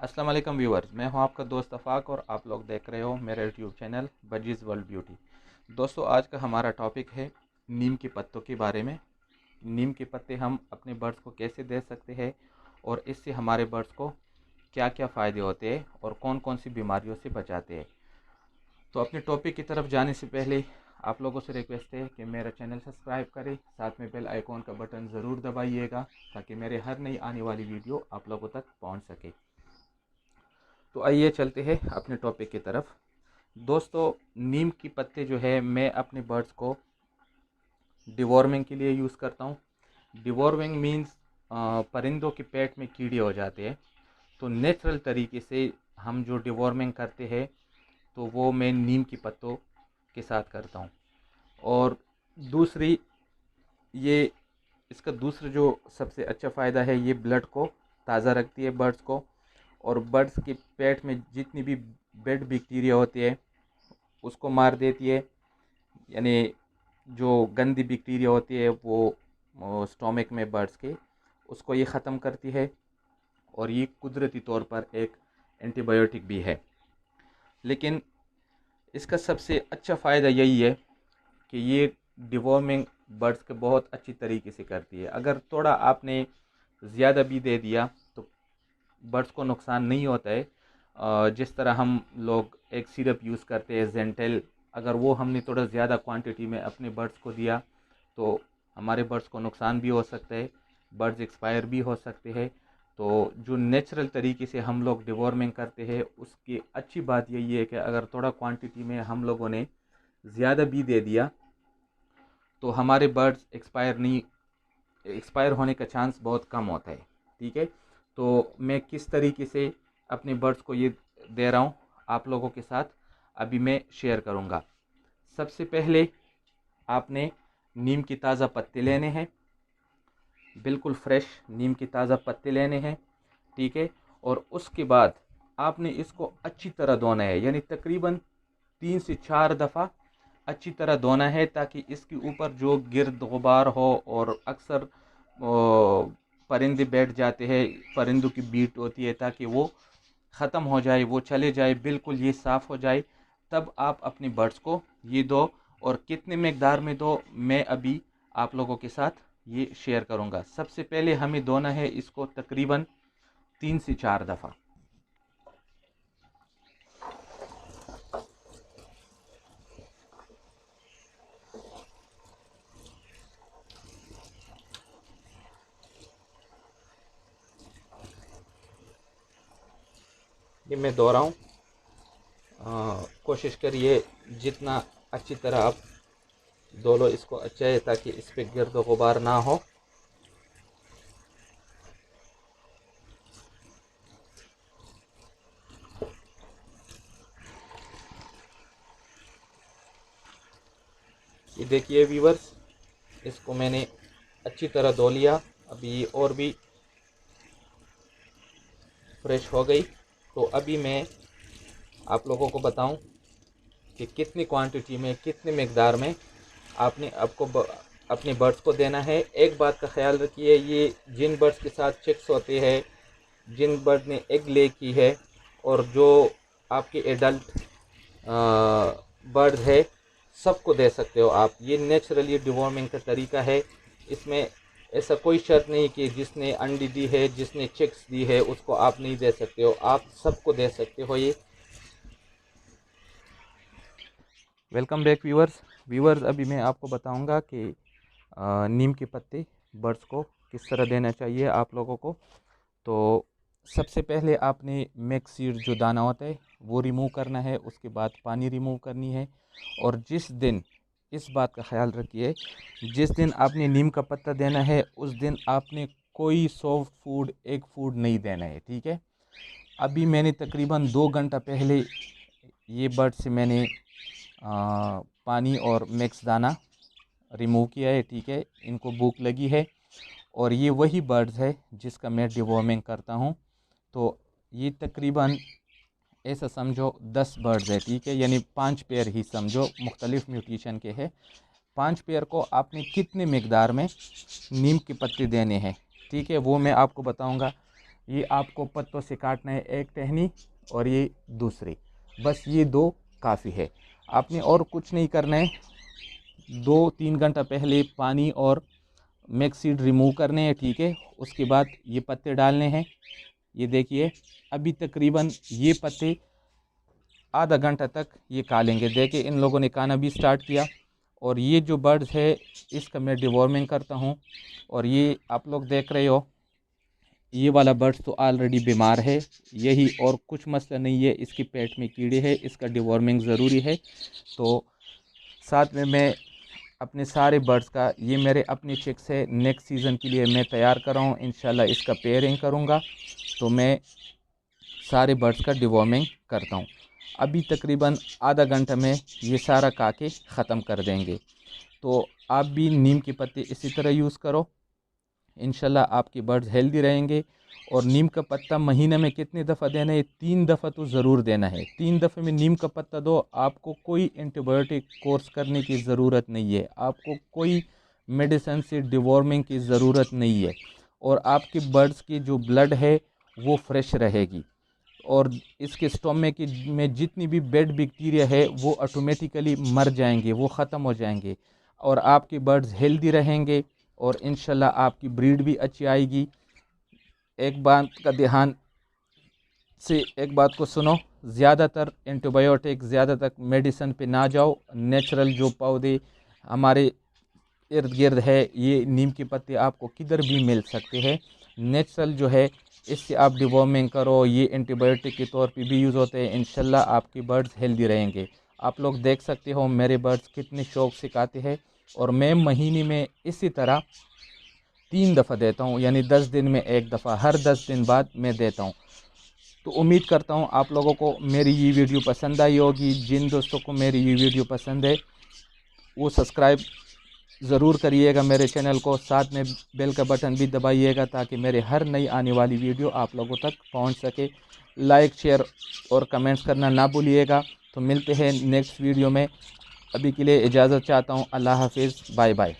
अस्सलाम वालेकुम व्यूअर्स, मैं हूं आपका दोस्त अफाक और आप लोग देख रहे हो मेरा YouTube channel budgies world beauty. दोस्तों, आज का हमारा टॉपिक है नीम के पत्तों के बारे में। नीम के पत्ते हम अपने बर्ड्स को कैसे दे सकते हैं और इससे हमारे बर्ड्स को क्या क्या फ़ायदे होते हैं और कौन कौन सी बीमारियों से बचाते हैं। तो अपने टॉपिक की तरफ जाने से पहले आप लोगों से रिक्वेस्ट है कि मेरा चैनल सब्सक्राइब करें, साथ में बेल आइकॉन का बटन ज़रूर दबाइएगा ताकि मेरे हर नई आने वाली वीडियो आप लोगों तक पहुंच सके। तो आइए चलते हैं अपने टॉपिक की तरफ। दोस्तों, नीम की पत्ते जो है मैं अपने बर्ड्स को डिवॉर्मिंग के लिए यूज़ करता हूँ। डिवॉर्मिंग मीन्स परिंदों के पेट में कीड़े हो जाते हैं, तो नेचुरल तरीके से हम जो डिवॉर्मिंग करते हैं तो वो मैं नीम की पत्तों के साथ करता हूँ। और दूसरी ये इसका दूसरा जो सबसे अच्छा फ़ायदा है, ये ब्लड को ताज़ा रखती है बर्ड्स को, और बर्ड्स के पेट में जितनी भी बेड बैक्टीरिया होती है उसको मार देती है। यानी जो गंदी बैक्टीरिया होती है वो स्टोमक में बर्ड्स के, उसको ये ख़त्म करती है। और ये कुदरती तौर पर एक एंटीबायोटिक भी है। लेकिन इसका सबसे अच्छा फ़ायदा यही है कि ये डिवॉर्मिंग बर्ड्स के बहुत अच्छी तरीके से करती है। अगर थोड़ा आपने ज़्यादा भी दे दिया तो बर्ड्स को नुकसान नहीं होता है। जिस तरह हम लोग एक सिरप यूज़ करते हैं जेंटेल, अगर वो हमने थोड़ा ज़्यादा क्वांटिटी में अपने बर्ड्स को दिया तो हमारे बर्ड्स को नुकसान भी हो सकता है, बर्ड्स एक्सपायर भी हो सकते हैं। तो जो नेचुरल तरीके से हम लोग डिवॉर्मिंग करते हैं उसकी अच्छी बात यही है कि अगर थोड़ा क्वांटिटी में हम लोगों ने ज़्यादा भी दे दिया तो हमारे बर्ड्स एक्सपायर होने का चांस बहुत कम होता है। ठीक है, तो मैं किस तरीके से अपने बर्ड्स को ये दे रहा हूँ आप लोगों के साथ अभी मैं शेयर करूँगा। सबसे पहले आपने नीम की ताज़ा पत्ते लेने हैं, बिल्कुल फ्रेश नीम की ताज़ा पत्ते लेने हैं। ठीक है, और उसके बाद आपने इसको अच्छी तरह धोना है, यानी तकरीबन 3 से 4 दफ़ा अच्छी तरह धोना है ताकि इसके ऊपर जो गिर्द गुबार हो, और अक्सर परिंदे बैठ जाते हैं, परिंदों की बीट होती है, ताकि वो ख़त्म हो जाए, वो चले जाए, बिल्कुल ये साफ़ हो जाए, तब आप अपने बर्ड्स को ये दो। और कितने मकदार में दो मैं अभी आप लोगों के साथ ये शेयर करूँगा। सबसे पहले हमें धोना है इसको तकरीबन 3 से 4 दफ़ा। ये मैं धो रहा हूँ। कोशिश करिए जितना अच्छी तरह आप धो लो इसको अच्छा है, ताकि इस पर गिर्द गुबार ना हो। ये देखिए व्यूवर्स, इसको मैंने अच्छी तरह धो लिया। अभी और भी फ्रेश हो गई। तो अभी मैं आप लोगों को बताऊं कि कितनी क्वांटिटी में, कितनी मकदार में आपने अपने बर्ड्स को देना है। एक बात का ख्याल रखिए, ये जिन बर्ड्स के साथ चिक्स होते हैं, जिन बर्ड ने एग ले की है, और जो आपके एडल्ट बर्ड है, सबको दे सकते हो आप। ये नेचुरली डिवॉर्मिंग का तरीका है। इसमें ऐसा कोई शर्त नहीं कि जिसने अंडी दी है, जिसने चिक्स दी है, उसको आप नहीं दे सकते हो, आप सबको दे सकते हो ये। वेलकम बैक व्यूवर्स, अभी मैं आपको बताऊंगा कि नीम के पत्ते बर्ड्स को किस तरह देना चाहिए आप लोगों को। तो सबसे पहले आपने मैक्स सीड जो दाना होता है वो रिमूव करना है, उसके बाद पानी रिमूव करनी है। और जिस दिन, इस बात का ख्याल रखिए, जिस दिन आपने नीम का पत्ता देना है उस दिन आपने कोई सॉफ्ट फूड, एग फूड नहीं देना है। ठीक है, अभी मैंने तकरीबन 2 घंटा पहले ये बर्ड से मैंने पानी और मिक्स दाना रिमूव किया है। ठीक है, इनको भूख लगी है, और ये वही बर्ड्स है जिसका मैं डिवॉर्मिंग करता हूँ। तो ये तकरीबन ऐसा समझो 10 बर्ड्स है। ठीक है, यानी 5 पेयर ही समझो, मुख्तलिफ म्यूटेशन के हैं। 5 पेयर को आपने कितने मकदार में नीम के पत्ते देने हैं, ठीक है, वो मैं आपको बताऊंगा। ये आपको पत्तों से काटना है, एक टहनी और ये दूसरी, बस ये 2 काफ़ी है। आपने और कुछ नहीं करना है। 2-3 घंटा पहले पानी और मैक्सीड रिमूव करने हैं, ठीक है। उसके बाद ये पत्ते डालने हैं। ये देखिए अभी तकरीबन ये पत्ते आधा घंटा तक ये कालेंगे। देखिए इन लोगों ने खाना भी स्टार्ट किया। और ये जो बर्ड्स है इसका मैं डिवॉर्मिंग करता हूँ। और ये आप लोग देख रहे हो, ये वाला बर्ड्स तो ऑलरेडी बीमार है, यही, और कुछ मसला नहीं है, इसके पेट में कीड़े हैं, इसका डिवॉर्मिंग ज़रूरी है। तो साथ में मैं अपने सारे बर्ड्स का, ये मेरे अपने चिक्स है, नेक्स्ट सीज़न के लिए मैं तैयार कर रहा हूँ। इंशाल्लाह इसका पेयरिंग करूँगा, तो मैं सारे बर्ड्स का डिवॉर्मिंग करता हूँ। अभी तकरीबन आधा घंटा में ये सारा काके ख़त्म कर देंगे। तो आप भी नीम के पत्ते इसी तरह यूज़ करो, इंशाल्लाह आपके बर्ड्स हेल्दी रहेंगे। और नीम का पत्ता महीने में कितनी दफ़ा देना है? 3 दफ़ा तो ज़रूर देना है। 3 दफ़े में नीम का पत्ता दो, आपको कोई एंटीबायोटिक कोर्स करने की ज़रूरत नहीं है, आपको कोई मेडिसिन से डिवॉर्मिंग की ज़रूरत नहीं है। और आपके बर्ड्स की जो ब्लड है वो फ्रेश रहेगी। और इसके स्टोमक की में जितनी भी बेड बैक्टीरिया है वो ऑटोमेटिकली मर जाएंगे, वो ख़त्म हो जाएंगे, और आपके बर्ड्स हेल्दी रहेंगे। और इंशाल्लाह आपकी ब्रीड भी अच्छी आएगी। एक बात का ध्यान से एक बात को सुनो, ज़्यादातर एंटीबायोटिक, ज़्यादातर मेडिसिन पे ना जाओ। नेचुरल जो पौधे हमारे इर्द गिर्द है, ये नीम के पत्ते आपको किधर भी मिल सकते हैं। नेचुरल जो है इससे आप डिवॉर्मिंग करो, ये एंटीबायोटिक के तौर पे भी यूज़ होते हैं। इंशाल्लाह आपके बर्ड्स हेल्दी रहेंगे। आप लोग देख सकते हो मेरे बर्ड्स कितने शौक से खाते हैं। और मैं महीने में इसी तरह 3 दफ़ा देता हूँ, यानी 10 दिन में 1 दफ़ा, हर 10 दिन बाद मैं देता हूँ। तो उम्मीद करता हूँ आप लोगों को मेरी ये वीडियो पसंद आई होगी। जिन दोस्तों को मेरी ये वीडियो पसंद है वो सब्सक्राइब ज़रूर करिएगा मेरे चैनल को, साथ में बेल का बटन भी दबाइएगा ताकि मेरे हर नई आने वाली वीडियो आप लोगों तक पहुंच सके। लाइक, शेयर और कमेंट्स करना ना भूलिएगा। तो मिलते हैं नेक्स्ट वीडियो में। अभी के लिए इजाज़त चाहता हूं। अल्लाह हाफिज़, बाय बाय।